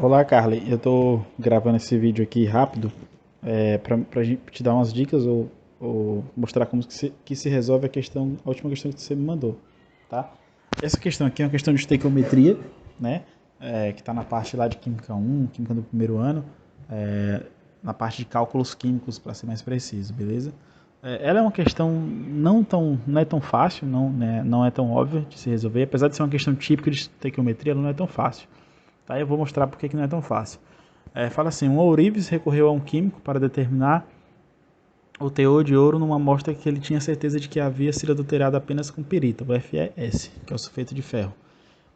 Olá, Carly. Eu tô gravando esse vídeo aqui rápido pra gente te dar umas dicas ou mostrar como que se resolve a última questão que você me mandou, tá? Essa questão aqui é uma questão de estequiometria, né? Que está na parte lá de Química 1, Química do primeiro ano, é, na parte de cálculos químicos, para ser mais preciso, beleza? Ela é uma questão não é tão fácil, não, né, não é tão óbvia de se resolver, apesar de ser uma questão típica de estequiometria, ela não é tão fácil. Tá? Eu vou mostrar porque que não é tão fácil. Fala assim, um ourives recorreu a um químico para determinar o teor de ouro numa amostra que ele tinha certeza de que havia sido adulterada apenas com pirita, o FeS, que é o sulfeto de ferro.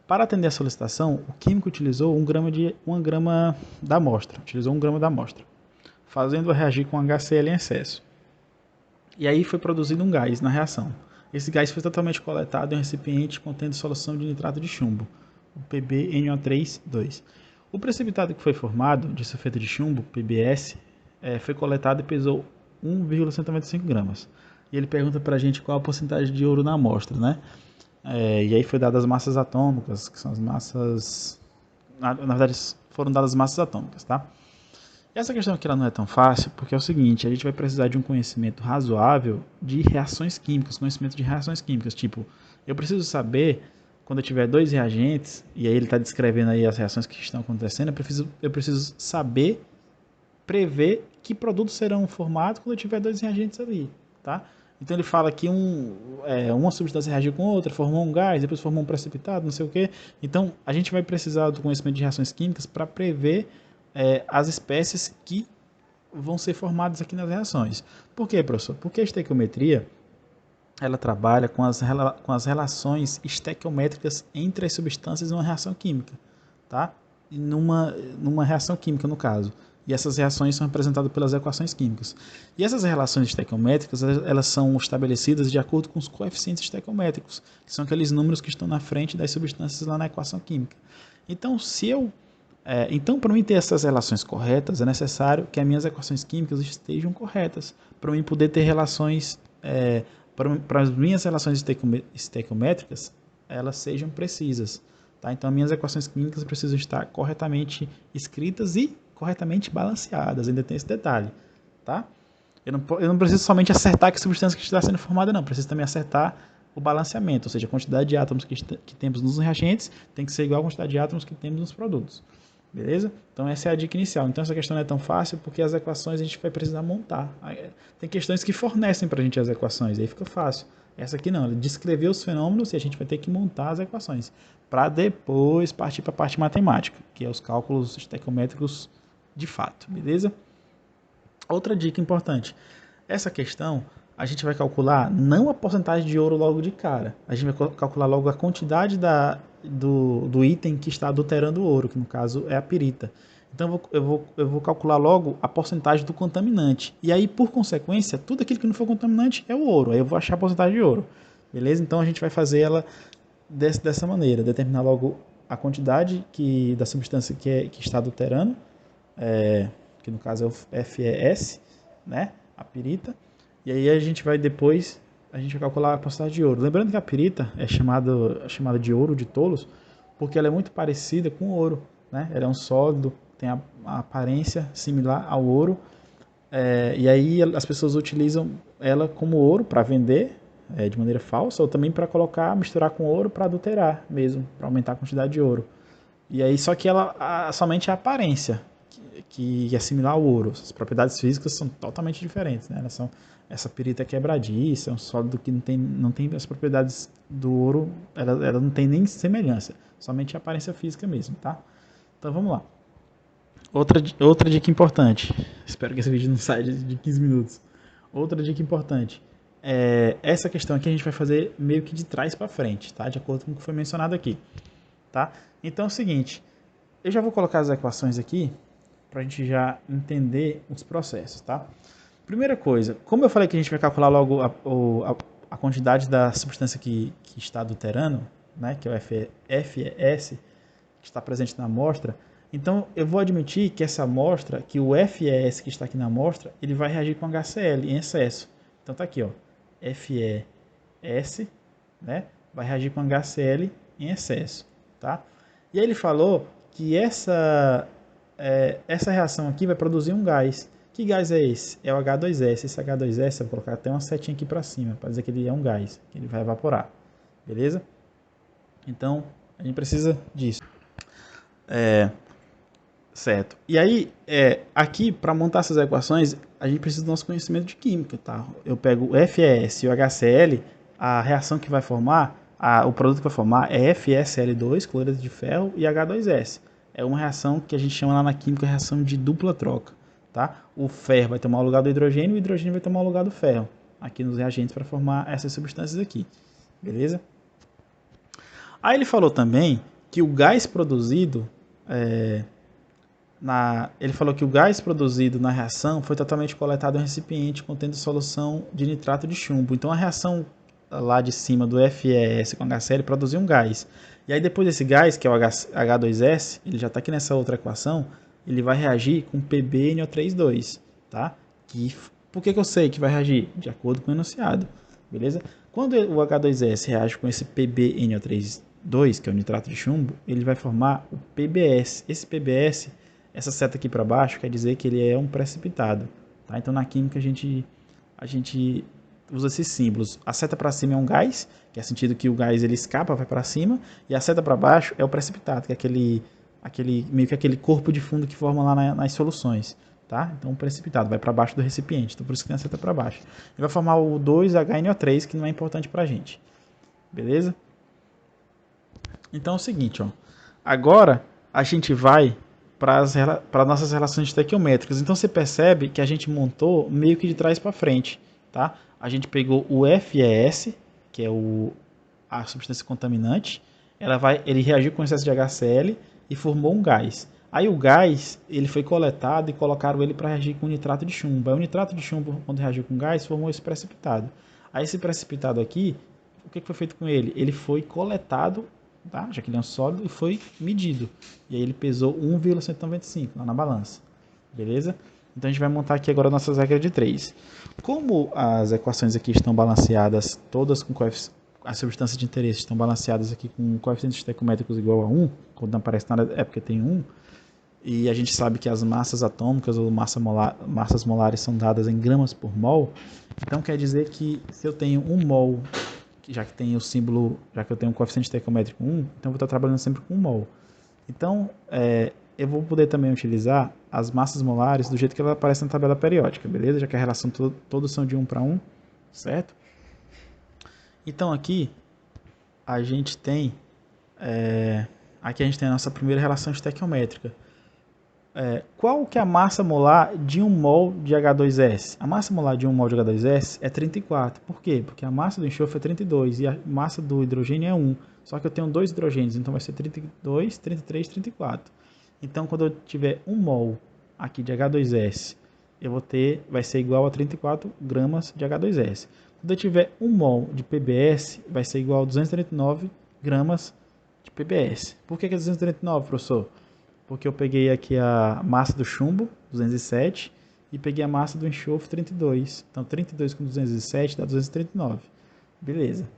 Para atender a solicitação, o químico utilizou uma grama da amostra, fazendo-a reagir com HCl em excesso. E aí foi produzido um gás na reação. Esse gás foi totalmente coletado em um recipiente contendo solução de nitrato de chumbo, o PbNO3,2. O precipitado que foi formado de sulfeto de chumbo, PbS, foi coletado e pesou 1,195 gramas. E ele pergunta para a gente qual a porcentagem de ouro na amostra, né? E aí foi dadas as massas atômicas, que são as massas... Na verdade, foram dadas as massas atômicas, tá? Essa questão aqui ela não é tão fácil, porque é o seguinte, a gente vai precisar de um conhecimento razoável de reações químicas, conhecimento de reações químicas, tipo, eu preciso saber, quando eu tiver dois reagentes, e aí ele está descrevendo aí as reações que estão acontecendo, eu preciso saber, prever que produtos serão formados quando eu tiver dois reagentes ali, tá? Então ele fala que uma substância reagiu com outra, formou um gás, depois formou um precipitado, não sei o quê. Então a gente vai precisar do conhecimento de reações químicas para prever as espécies que vão ser formadas aqui nas reações. Por quê, professor? Porque a estequiometria ela trabalha com as relações estequiométricas entre as substâncias em uma reação química, tá? E numa reação química, no caso. E essas reações são representadas pelas equações químicas. E essas relações estequiométricas, elas são estabelecidas de acordo com os coeficientes estequiométricos, que são aqueles números que estão na frente das substâncias lá na equação química. Então, então, para mim ter essas relações corretas, é necessário que as minhas equações químicas estejam corretas, para mim poder ter relações, para as minhas relações estequiométricas, elas sejam precisas. Tá? Então, as minhas equações químicas precisam estar corretamente escritas e corretamente balanceadas, ainda tem esse detalhe. Tá? Eu não preciso somente acertar que substância que está sendo formada, não. Preciso também acertar o balanceamento, ou seja, a quantidade de átomos que temos nos reagentes tem que ser igual à quantidade de átomos que temos nos produtos. Beleza? Então essa é a dica inicial. Então essa questão não é tão fácil porque as equações a gente vai precisar montar. Tem questões que fornecem para a gente as equações, aí fica fácil. Essa aqui não, ela descreveu os fenômenos e a gente vai ter que montar as equações para depois partir para a parte matemática, que é os cálculos estequiométricos de fato, beleza? Outra dica importante. Essa questão a gente vai calcular não a porcentagem de ouro logo de cara. A gente vai calcular logo a quantidade do item que está adulterando o ouro, que no caso é a pirita. Então eu vou calcular logo a porcentagem do contaminante. E aí, por consequência, tudo aquilo que não for contaminante é o ouro. Aí eu vou achar a porcentagem de ouro. Beleza? Então a gente vai fazer ela dessa maneira. Determinar logo a quantidade da substância que está adulterando, que no caso é o FeS, né? A pirita. E aí a gente vai calcular a porcentagem de ouro. Lembrando que a pirita é chamada de ouro de tolos, porque ela é muito parecida com o ouro, né? Ela é um sólido, tem a aparência similar ao ouro, e aí as pessoas utilizam ela como ouro para vender de maneira falsa, ou também para misturar com ouro para adulterar mesmo, para aumentar a quantidade de ouro. E aí, só que somente a aparência, que é similar ao ouro. As propriedades físicas são totalmente diferentes, né? Essa pirita é quebradiça, é um sólido que não tem as propriedades do ouro, ela não tem nem semelhança, somente a aparência física mesmo, tá? Então vamos lá. Outra dica importante, espero que esse vídeo não saia de 15 minutos. Outra dica importante, essa questão aqui a gente vai fazer meio que de trás para frente, tá? De acordo com o que foi mencionado aqui, tá? Então é o seguinte, eu já vou colocar as equações aqui para a gente já entender os processos, tá? Primeira coisa, como eu falei que a gente vai calcular logo a quantidade da substância que está adulterando, né, que é o FeS, que está presente na amostra, então eu vou admitir que essa amostra, que o FeS que está aqui na amostra, ele vai reagir com HCl em excesso. Então tá aqui, ó, FeS, né, vai reagir com HCl em excesso, tá? E aí ele falou que essa reação aqui vai produzir um gás. Que gás é esse? É o H2S. Esse H2S, eu vou colocar até uma setinha aqui para cima, para dizer que ele é um gás, que ele vai evaporar. Beleza? Então, a gente precisa disso. Certo. E aí, aqui, para montar essas equações, a gente precisa do nosso conhecimento de química, tá? Eu pego o FeS e o HCl, a reação que vai formar, o produto que vai formar é FeSL2, cloreto de ferro, e H2S. É uma reação que a gente chama lá na química reação de dupla troca, tá? O ferro vai tomar o lugar do hidrogênio e o hidrogênio vai tomar o lugar do ferro, aqui nos reagentes para formar essas substâncias aqui, beleza? Aí ele falou também que o gás produzido... ele falou que o gás produzido na reação foi totalmente coletado em um recipiente contendo solução de nitrato de chumbo. Então a reação lá de cima do FeS com HCl produziu um gás. E aí depois desse gás, que é o H2S, ele já está aqui nessa outra equação, ele vai reagir com PbNO3,2, tá? Por que eu sei que vai reagir? De acordo com o enunciado, beleza? Quando o H2S reage com esse PbNO3,2, que é o nitrato de chumbo, ele vai formar o PbS. Esse PbS, essa seta aqui para baixo, quer dizer que ele é um precipitado, tá? Então na química a gente usa esses símbolos. A seta para cima é um gás, que é o sentido que o gás ele escapa, vai para cima, e a seta para baixo é o precipitado, que é meio que aquele corpo de fundo que forma lá nas soluções, tá? Então o precipitado vai para baixo do recipiente, então por isso que tem a seta para baixo. Ele vai formar o 2HNO3, que não é importante para a gente, beleza? Então é o seguinte, ó. Agora a gente vai para nossas relações estequiométricas. Então você percebe que a gente montou meio que de trás para frente, tá? A gente pegou o FeS, que é a substância contaminante, ele reagiu com excesso de HCl e formou um gás. Aí o gás, ele foi coletado e colocaram ele para reagir com nitrato de chumbo. Aí o nitrato de chumbo, quando reagiu com gás, formou esse precipitado. Aí esse precipitado aqui, o que foi feito com ele? Ele foi coletado, tá? Já que ele é um sólido, e foi medido. E aí ele pesou 1,195 lá na balança. Beleza? Então a gente vai montar aqui agora nossas regras de 3. Como as equações aqui estão balanceadas, todas com as substâncias de interesse estão balanceadas aqui com coeficientes estequiométricos igual a 1, quando não aparece nada é porque tem 1, e a gente sabe que as massas atômicas ou massas molares são dadas em gramas por mol, então quer dizer que se eu tenho 1 mol, já que tem o símbolo, já que eu tenho um coeficiente estequiométrico 1, então eu vou estar trabalhando sempre com 1 mol. Então, eu vou poder também utilizar as massas molares do jeito que ela aparece na tabela periódica, beleza? Já que a relação todas são de 1 para 1, certo? Então aqui a gente tem a nossa primeira relação estequiométrica. Qual que é a massa molar de 1 mol de H2S? A massa molar de 1 mol de H2S é 34. Por quê? Porque a massa do enxofre é 32 e a massa do hidrogênio é 1. Só que eu tenho 2 hidrogênios, então vai ser 32, 33, 34. Então, quando eu tiver 1 mol aqui de H2S, vai ser igual a 34 gramas de H2S. Quando eu tiver 1 mol de PbS, vai ser igual a 239 gramas de PbS. Por que é 239, professor? Porque eu peguei aqui a massa do chumbo, 207, e peguei a massa do enxofre, 32. Então, 32 com 207 dá 239. Beleza.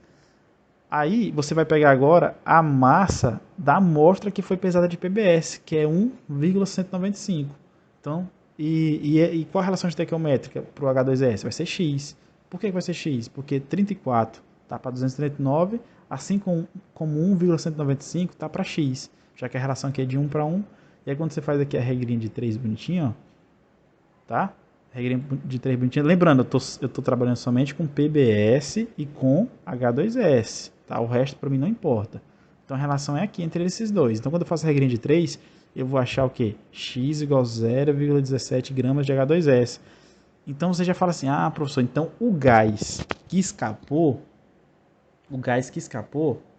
Aí, você vai pegar agora a massa da amostra que foi pesada de PbS, que é 1,195. Então, e qual a relação estequiométrica para o H2S? Vai ser X. Por que vai ser X? Porque 34 está para 239, assim como 1,195 está para X, já que a relação aqui é de 1 para 1. E aí quando você faz aqui a regrinha de 3 bonitinho, ó, tá? Regrinha de 3 bonitinho. Lembrando, eu tô trabalhando somente com PbS e com H2S, tá? O resto para mim não importa. Então a relação é aqui entre esses dois. Então quando eu faço a regrinha de 3, eu vou achar o quê? X igual a 0,17 gramas de H2S. Então você já fala assim, professor, então o gás que escapou,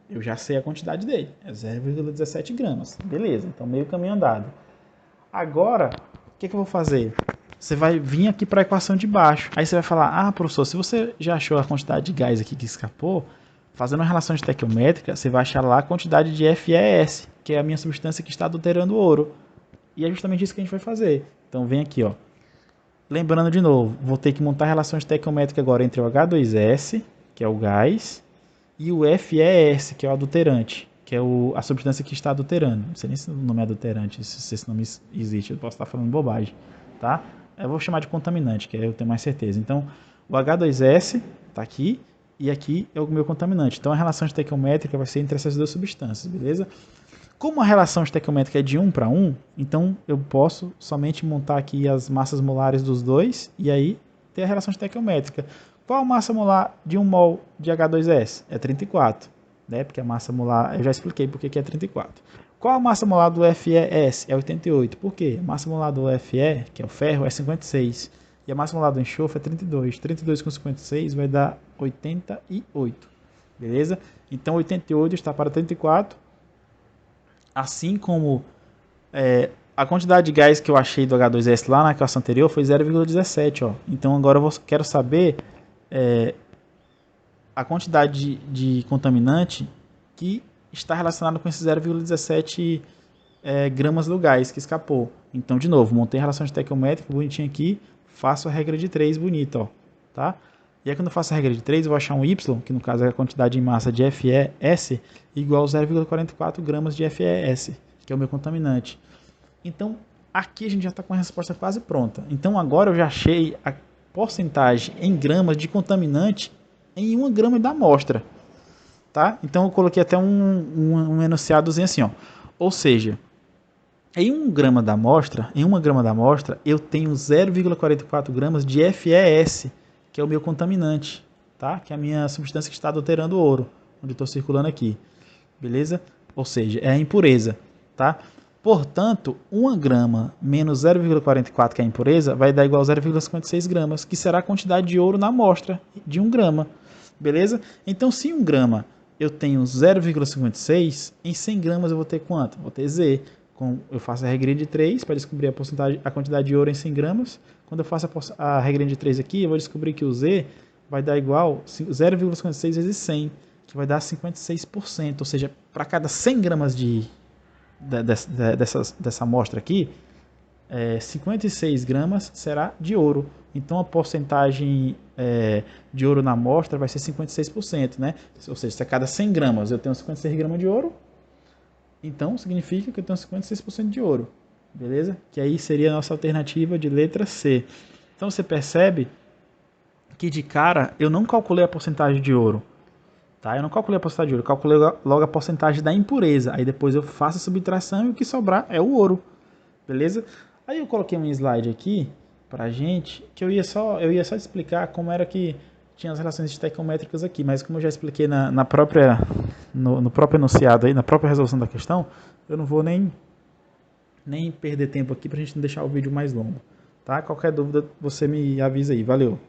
eu já sei a quantidade dele, é 0,17 gramas. Beleza, então meio caminho andado. Agora, o que eu vou fazer? Você vai vir aqui para a equação de baixo. Aí você vai falar, professor, se você já achou a quantidade de gás aqui que escapou, fazendo uma relação estequiométrica, você vai achar lá a quantidade de FeS, que é a minha substância que está adulterando o ouro. E é justamente isso que a gente vai fazer. Então vem aqui, ó. Lembrando de novo, vou ter que montar a relação estequiométrica agora entre o H2S, que é o gás, e o FeS, que é o adulterante. que é a substância que está adulterando. Não sei nem se o nome é adulterante, se esse nome existe, eu posso estar falando bobagem, tá? Eu vou chamar de contaminante, que aí eu tenho mais certeza. Então, o H2S está aqui e aqui é o meu contaminante. Então, a relação estequiométrica vai ser entre essas duas substâncias, beleza? Como a relação estequiométrica é de 1 para 1, então eu posso somente montar aqui as massas molares dos dois e aí ter a relação estequiométrica. Qual a massa molar de 1 mol de H2S? É 34, né? Porque a massa molar, eu já expliquei porque que é 34. Qual a massa molar do FeS? É 88. Por quê? A massa molar do Fe, que é o ferro, é 56. E a massa molar do enxofre é 32. 32 com 56 vai dar 88. Beleza? Então 88 está para 34. Assim como a quantidade de gás que eu achei do H2S lá na equação anterior foi 0,17. Então agora eu quero saber a quantidade de contaminante que está relacionado com esses 0,17 gramas do gás que escapou. Então, de novo, montei a relação estequiométrica bonitinho aqui, faço a regra de 3 bonita, ó, tá? E aí quando eu faço a regra de 3, eu vou achar um Y, que no caso é a quantidade em massa de FeS, igual a 0,44 gramas de FeS, que é o meu contaminante. Então, aqui a gente já está com a resposta quase pronta. Então, agora eu já achei a porcentagem em gramas de contaminante em 1 grama da amostra. Tá? Então, eu coloquei até um enunciadozinho assim, ó. Ou seja, em 1 grama da amostra, eu tenho 0,44 gramas de FeS, que é o meu contaminante, tá? Que é a minha substância que está adulterando o ouro, onde eu estou circulando aqui. Beleza? Ou seja, é a impureza, tá? Portanto, 1 grama menos 0,44, que é a impureza, vai dar igual a 0,56 gramas, que será a quantidade de ouro na amostra de 1 grama. Beleza? Então, se 1 grama eu tenho 0,56, em 100 gramas eu vou ter quanto? Vou ter Z. Eu faço a regrinha de 3 para descobrir a quantidade de ouro em 100 gramas. Quando eu faço a regrinha de 3 aqui, eu vou descobrir que o Z vai dar igual 0,56 vezes 100, que vai dar 56%. Ou seja, para cada 100 gramas dessa amostra aqui, 56 gramas será de ouro. Então a porcentagem de ouro na amostra vai ser 56%, né? Ou seja, se a cada 100 gramas eu tenho 56 gramas de ouro, então significa que eu tenho 56% de ouro, beleza? Que aí seria a nossa alternativa de letra C. Então você percebe que de cara eu não calculei a porcentagem de ouro, tá? Eu não calculei a porcentagem de ouro, eu calculei logo a porcentagem da impureza. Aí depois eu faço a subtração e o que sobrar é o ouro, beleza? Aí eu coloquei um slide aqui pra gente, que eu ia só explicar como era que tinha as relações estequiométricas aqui, mas como eu já expliquei no próprio enunciado aí, na própria resolução da questão, eu não vou nem perder tempo aqui pra gente não deixar o vídeo mais longo, tá? Qualquer dúvida você me avisa aí, valeu!